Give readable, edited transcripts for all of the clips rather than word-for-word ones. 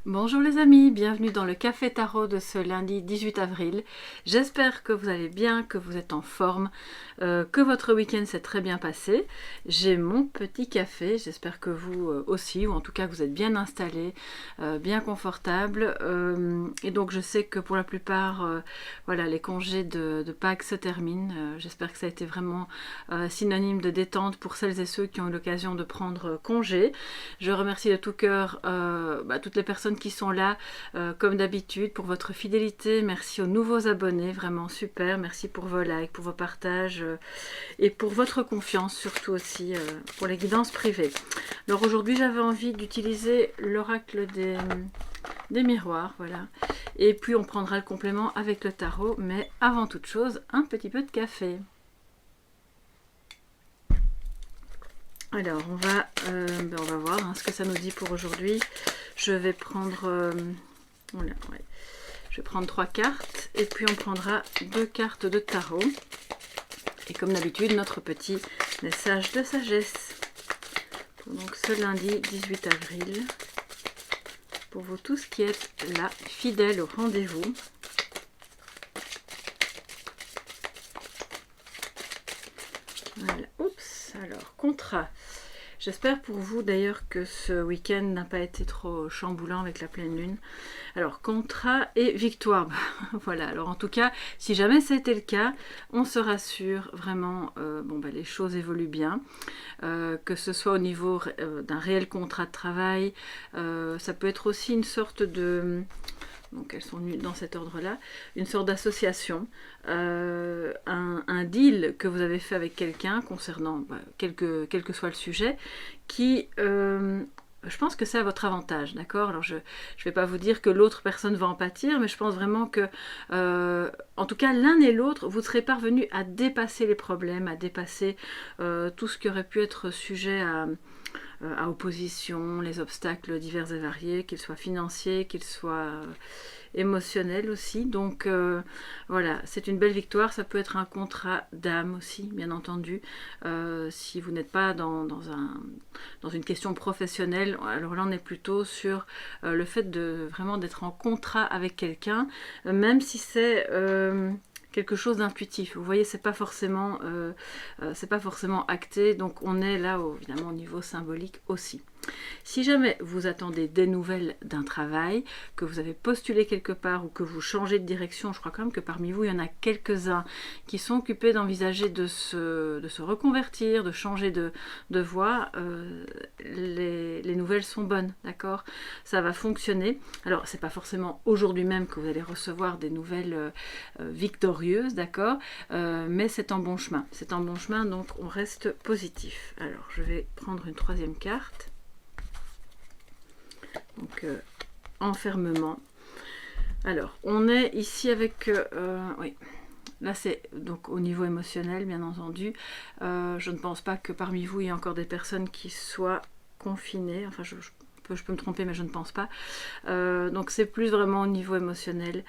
Bonjour les amis, bienvenue dans le Café Tarot de ce lundi 18 avril. J'espère que vous allez bien, que vous êtes en forme, que votre week-end s'est très bien passé. J'ai mon petit café, j'espère que vous aussi, ou en tout cas que vous êtes bien installés, bien confortables. Et donc je sais que pour la plupart, voilà, les congés de Pâques se terminent. J'espère que ça a été vraiment synonyme de détente pour celles et ceux qui ont eu l'occasion de prendre congé. Je remercie de tout cœur toutes les personnes qui sont là comme d'habitude pour votre fidélité. Merci aux nouveaux abonnés, vraiment super. Merci pour vos likes, pour vos partages et pour votre confiance, surtout aussi pour les guidances privées. Alors aujourd'hui j'avais envie d'utiliser l'oracle des miroirs, voilà. Et puis on prendra le complément avec le tarot, mais avant toute chose, un petit peu de café. Alors on va voir ce que ça nous dit pour aujourd'hui. Je vais prendre je vais prendre 3 cartes et puis on prendra 2 cartes de tarot. Et comme d'habitude, notre petit message de sagesse. Donc ce lundi 18 avril, pour vous tous qui êtes là, fidèles au rendez-vous. Voilà, oups, alors contrat. J'espère pour vous d'ailleurs que ce week-end n'a pas été trop chamboulant avec la pleine lune. Alors, contrat et victoire. Voilà, alors en tout cas, si jamais c'était le cas, on se rassure vraiment, les choses évoluent bien. Que ce soit au niveau d'un réel contrat de travail, ça peut être aussi une sorte de... Donc elles sont dans cet ordre-là, une sorte d'association, un deal que vous avez fait avec quelqu'un concernant quel que soit le sujet, qui, je pense que c'est à votre avantage, d'accord? Alors je ne vais pas vous dire que l'autre personne va en pâtir, mais je pense vraiment que, en tout cas l'un et l'autre, vous serez parvenus à dépasser les problèmes, à dépasser tout ce qui aurait pu être sujet à opposition, les obstacles divers et variés, qu'ils soient financiers, qu'ils soient émotionnels aussi. Donc voilà, c'est une belle victoire. Ça peut être un contrat d'âme aussi, bien entendu. Si vous n'êtes pas dans une question professionnelle, alors là on est plutôt sur le fait de vraiment d'être en contrat avec quelqu'un, même si c'est... quelque chose d'intuitif. Vous voyez, c'est pas forcément acté, donc on est là évidemment au niveau symbolique aussi. Si jamais vous attendez des nouvelles d'un travail, que vous avez postulé quelque part ou que vous changez de direction, je crois quand même que parmi vous, il y en a quelques-uns qui sont occupés d'envisager de se reconvertir, de changer de voie, les nouvelles sont bonnes, d'accord? Ça va fonctionner. Alors, c'est pas forcément aujourd'hui même que vous allez recevoir des nouvelles victorieuses, d'accord? Mais c'est en bon chemin. C'est en bon chemin, donc on reste positif. Alors, je vais prendre une 3e carte. Donc enfermement. Alors on est ici avec oui, là c'est donc au niveau émotionnel bien entendu. Je ne pense pas que parmi vous il y ait encore des personnes qui soient confinées, enfin je peux me tromper mais je ne pense pas. Donc c'est plus vraiment au niveau émotionnel.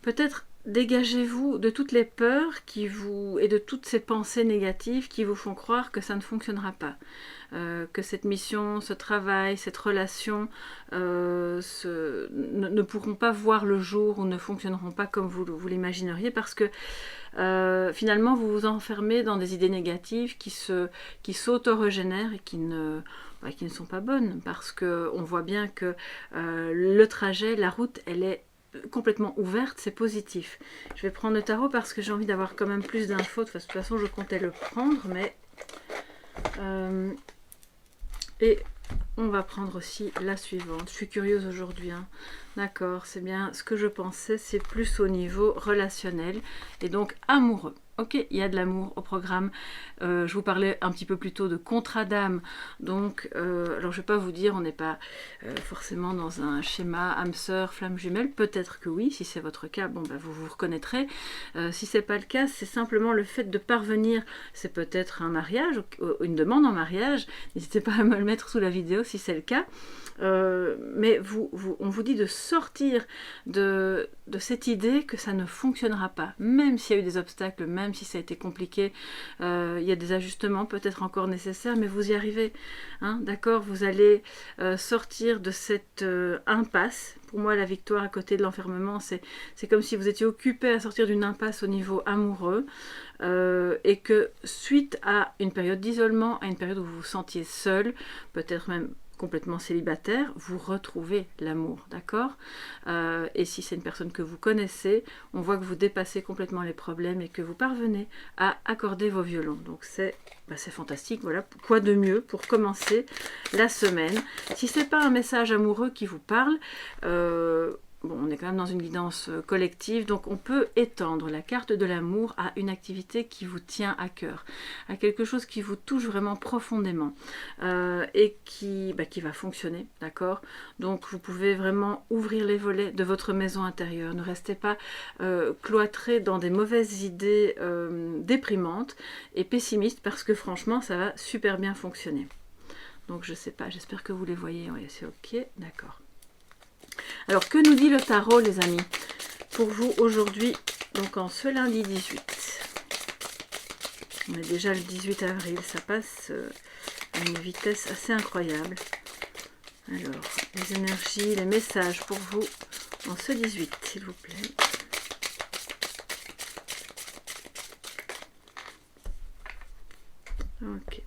Peut-être dégagez-vous de toutes les peurs et de toutes ces pensées négatives qui vous font croire que ça ne fonctionnera pas. Que cette mission, ce travail, cette relation ne pourront pas voir le jour ou ne fonctionneront pas comme vous l'imagineriez parce que finalement vous vous enfermez dans des idées négatives qui s'auto-régénèrent et qui ne sont pas bonnes parce qu'on voit bien que le trajet, la route, elle est complètement ouverte, c'est positif. Je vais prendre le tarot parce que j'ai envie d'avoir quand même plus d'infos. De toute façon, je comptais le prendre, mais... et on va prendre aussi la suivante. Je suis curieuse aujourd'hui. Hein. D'accord, c'est bien ce que je pensais. C'est plus au niveau relationnel et donc amoureux. Ok, il y a de l'amour au programme. Je vous parlais un petit peu plus tôt de contrat d'âme. Donc, alors je ne vais pas vous dire, on n'est pas forcément dans un schéma âme sœur, flamme jumelle. Peut-être que oui, si c'est votre cas, vous vous reconnaîtrez. Si ce n'est pas le cas, c'est simplement le fait de parvenir. C'est peut-être un mariage, une demande en mariage. N'hésitez pas à me le mettre sous la vidéo si c'est le cas. Mais on vous dit de sortir de cette idée que ça ne fonctionnera pas, même s'il y a eu des obstacles, même même si ça a été compliqué, il y a des ajustements peut-être encore nécessaires, mais vous y arrivez, hein, d'accord? Vous allez sortir de cette impasse. Pour moi, la victoire à côté de l'enfermement, c'est comme si vous étiez occupé à sortir d'une impasse au niveau amoureux, et que suite à une période d'isolement, à une période où vous vous sentiez seul, peut-être même complètement célibataire, vous retrouvez l'amour, d'accord? Et si c'est une personne que vous connaissez, on voit que vous dépassez complètement les problèmes et que vous parvenez à accorder vos violons. Donc c'est fantastique, voilà, quoi de mieux pour commencer la semaine. Si c'est pas un message amoureux qui vous parle, bon, on est quand même dans une guidance collective, donc on peut étendre la carte de l'amour à une activité qui vous tient à cœur, à quelque chose qui vous touche vraiment profondément, et qui va fonctionner, d'accord? Donc vous pouvez vraiment ouvrir les volets de votre maison intérieure. Ne restez pas cloîtré dans des mauvaises idées déprimantes et pessimistes, parce que franchement, ça va super bien fonctionner. Donc je sais pas, j'espère que vous les voyez. Oui, c'est ok, d'accord. Alors, que nous dit le tarot, les amis, pour vous aujourd'hui, donc en ce lundi 18. On est déjà le 18 avril, ça passe à une vitesse assez incroyable. Alors, les énergies, les messages pour vous en ce 18, s'il vous plaît. Ok.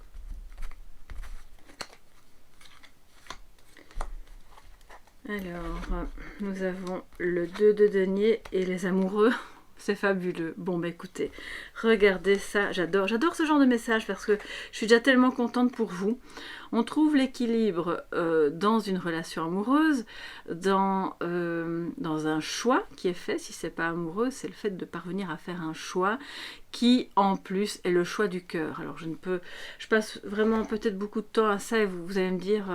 Alors, nous avons le 2 de denier et les amoureux. C'est fabuleux. Bon, bah écoutez, regardez ça. J'adore ce genre de message parce que je suis déjà tellement contente pour vous. On trouve l'équilibre dans une relation amoureuse, dans un choix qui est fait. Si c'est pas amoureux, c'est le fait de parvenir à faire un choix qui, en plus, est le choix du cœur. Alors, je passe vraiment peut-être beaucoup de temps à ça et vous allez me dire,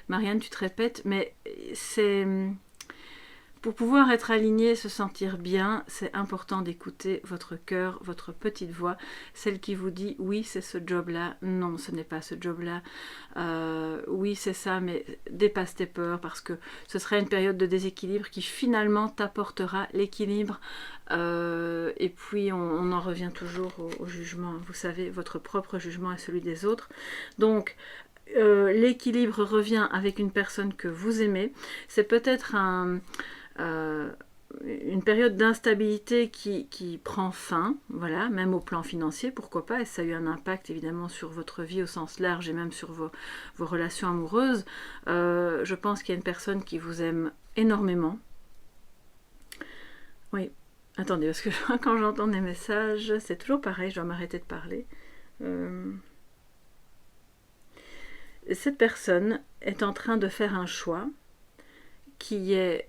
Marianne, tu te répètes, mais c'est... Pour pouvoir être aligné, se sentir bien, c'est important d'écouter votre cœur, votre petite voix, celle qui vous dit oui c'est ce job-là, non ce n'est pas ce job-là, oui c'est ça mais dépasse tes peurs parce que ce sera une période de déséquilibre qui finalement t'apportera l'équilibre, et puis on en revient toujours au jugement, vous savez, votre propre jugement et celui des autres. Donc l'équilibre revient avec une personne que vous aimez, c'est peut-être une période d'instabilité qui prend fin, voilà, même au plan financier, pourquoi pas, et ça a eu un impact évidemment sur votre vie au sens large et même sur vos relations amoureuses. Je pense qu'il y a une personne qui vous aime énormément. Oui, attendez, parce que quand j'entends des messages, c'est toujours pareil, je dois m'arrêter de parler. Cette personne est en train de faire un choix qui est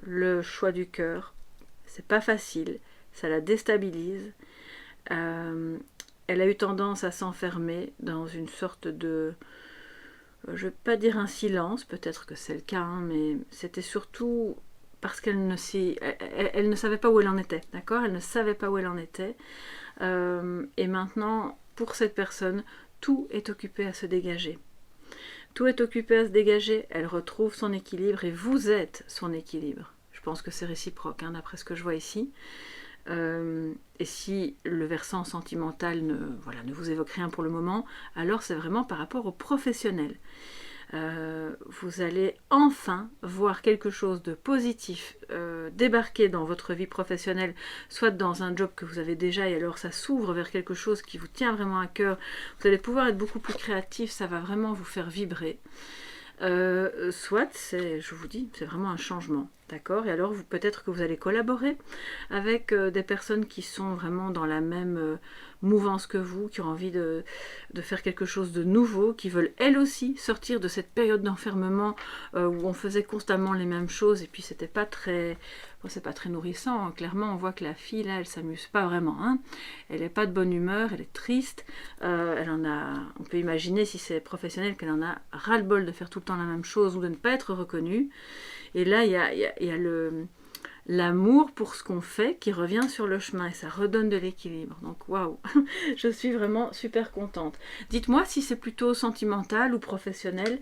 le choix du cœur. C'est pas facile, ça la déstabilise. Elle a eu tendance à s'enfermer dans une sorte de, je ne vais pas dire un silence, peut-être que c'est le cas, hein, mais c'était surtout parce qu'elle ne savait pas où elle en était, d'accord? Elle ne savait pas où elle en était. Et maintenant, pour cette personne, tout est occupé à se dégager. Tout est occupé à se dégager, elle retrouve son équilibre et vous êtes son équilibre. Je pense que c'est réciproque, hein, d'après ce que je vois ici. Et si le versant sentimental ne vous évoque rien pour le moment, alors c'est vraiment par rapport au professionnel. Vous allez enfin voir quelque chose de positif débarquer dans votre vie professionnelle, soit dans un job que vous avez déjà et alors ça s'ouvre vers quelque chose qui vous tient vraiment à cœur. Vous allez pouvoir être beaucoup plus créatif, ça va vraiment vous faire vibrer. Soit, je vous dis, c'est vraiment un changement, d'accord? Et alors peut-être que vous allez collaborer avec des personnes qui sont vraiment dans la même mouvance que vous, qui ont envie de faire quelque chose de nouveau, qui veulent elles aussi sortir de cette période d'enfermement où on faisait constamment les mêmes choses et puis c'était pas très... Bon, c'est pas très nourrissant, hein. Clairement on voit que la fille là elle s'amuse pas vraiment, hein. Elle est pas de bonne humeur, elle est triste, on peut imaginer si c'est professionnel qu'elle en a ras-le-bol de faire tout le temps la même chose ou de ne pas être reconnue. Et là il y a l'amour pour ce qu'on fait qui revient sur le chemin et ça redonne de l'équilibre. Donc waouh, je suis vraiment super contente. Dites-moi si c'est plutôt sentimental ou professionnel.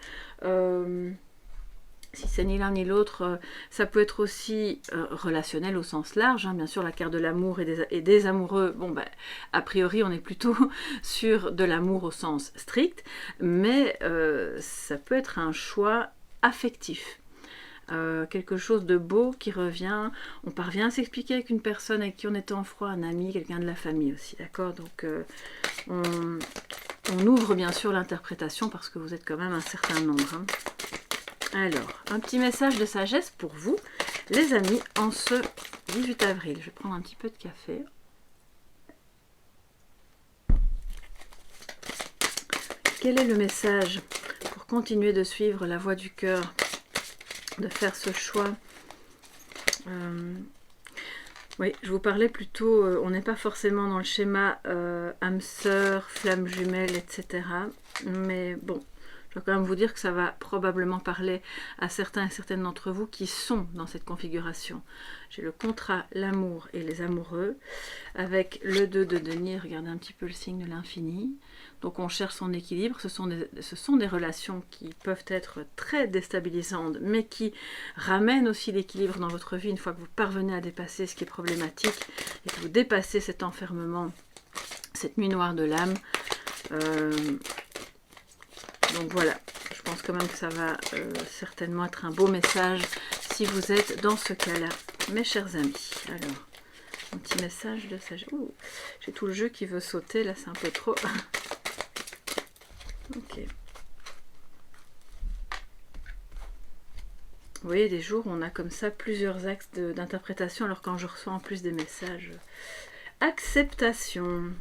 Si c'est ni l'un ni l'autre, ça peut être aussi relationnel au sens large, hein. Bien sûr, la carte de l'amour et des amoureux, bon, ben, a priori, on est plutôt sur de l'amour au sens strict, mais ça peut être un choix affectif. Quelque chose de beau qui revient, on parvient à s'expliquer avec une personne avec qui on était en froid, un ami, quelqu'un de la famille aussi, d'accord? Donc, on ouvre bien sûr l'interprétation parce que vous êtes quand même un certain nombre, hein. Alors, un petit message de sagesse pour vous, les amis, en ce 18 avril. Je vais prendre un petit peu de café. Quel est le message pour continuer de suivre la voie du cœur, de faire ce choix? Oui, je vous parlais plutôt, on n'est pas forcément dans le schéma âme sœur, flamme jumelle, etc. Mais bon, je dois quand même vous dire que ça va probablement parler à certains et certaines d'entre vous qui sont dans cette configuration. J'ai le contrat, l'amour et les amoureux, avec le 2 de denier, regardez un petit peu le signe de l'infini. Donc on cherche son équilibre, ce sont des relations qui peuvent être très déstabilisantes, mais qui ramènent aussi l'équilibre dans votre vie une fois que vous parvenez à dépasser ce qui est problématique et que vous dépassez cet enfermement, cette nuit noire de l'âme. Donc voilà, je pense quand même que ça va certainement être un beau message si vous êtes dans ce cas-là, mes chers amis. Alors, un petit message de sagesse. J'ai tout le jeu qui veut sauter, là c'est un peu trop. Ok. Vous voyez, des jours où on a comme ça plusieurs axes d'interprétation, alors quand je reçois en plus des messages. Acceptation.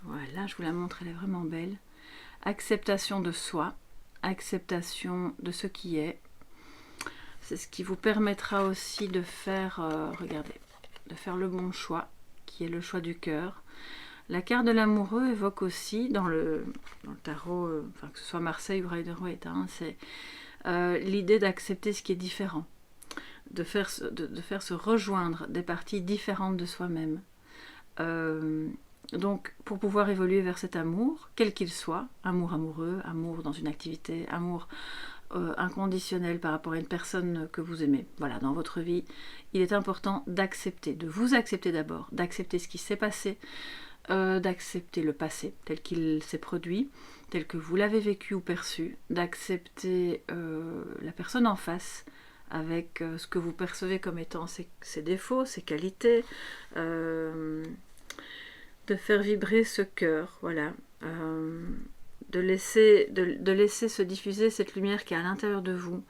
Voilà, je vous la montre, elle est vraiment belle. Acceptation de soi, acceptation de ce qui est. C'est ce qui vous permettra aussi de faire, regardez, de faire le bon choix, qui est le choix du cœur. La carte de l'amoureux évoque aussi, dans le tarot, enfin, que ce soit Marseille ou Rider-Waite, hein, c'est l'idée d'accepter ce qui est différent, de faire se rejoindre des parties différentes de soi-même. Donc, pour pouvoir évoluer vers cet amour, quel qu'il soit, amour amoureux, amour dans une activité, amour inconditionnel par rapport à une personne que vous aimez, voilà, dans votre vie, il est important d'accepter, de vous accepter d'abord, d'accepter ce qui s'est passé, d'accepter le passé tel qu'il s'est produit, tel que vous l'avez vécu ou perçu, d'accepter la personne en face, avec ce que vous percevez comme étant ses défauts, ses qualités, de faire vibrer ce cœur, voilà, de laisser se diffuser cette lumière qui est à l'intérieur de vous,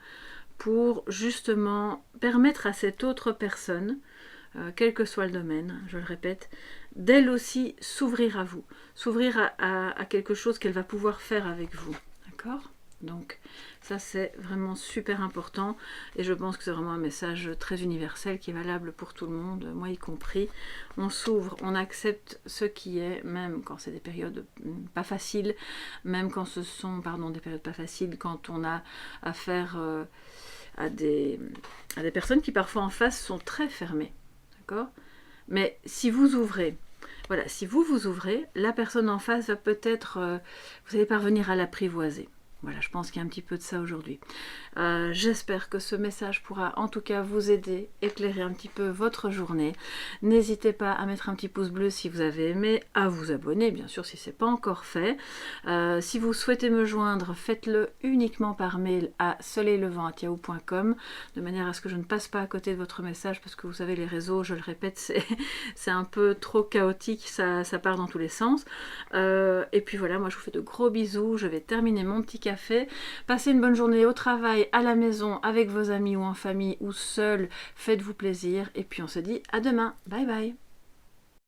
pour justement permettre à cette autre personne, quel que soit le domaine, je le répète, d'elle aussi s'ouvrir à vous, s'ouvrir à quelque chose qu'elle va pouvoir faire avec vous, d'accord ? Donc ça c'est vraiment super important et je pense que c'est vraiment un message très universel qui est valable pour tout le monde, moi y compris. On s'ouvre, on accepte ce qui est, même quand c'est des périodes pas faciles, même quand ce sont des périodes pas faciles, quand on a affaire à des personnes qui parfois en face sont très fermées, d'accord ? Mais si vous ouvrez, voilà, si vous vous ouvrez, la personne en face va peut-être, vous allez parvenir à l'apprivoiser. Voilà, je pense qu'il y a un petit peu de ça aujourd'hui. J'espère que ce message pourra en tout cas vous aider, éclairer un petit peu votre journée. N'hésitez pas à mettre un petit pouce bleu si vous avez aimé, à vous abonner bien sûr si ce n'est pas encore fait. Si vous souhaitez me joindre, faites-le uniquement par mail à soleillevent@yahoo.com de manière à ce que je ne passe pas à côté de votre message parce que vous savez les réseaux, je le répète, c'est un peu trop chaotique, ça part dans tous les sens. Et puis voilà, moi je vous fais de gros bisous, je vais terminer mon petit café. Passez une bonne journée au travail, à la maison, avec vos amis ou en famille ou seul. Faites-vous plaisir et puis on se dit à demain. Bye bye.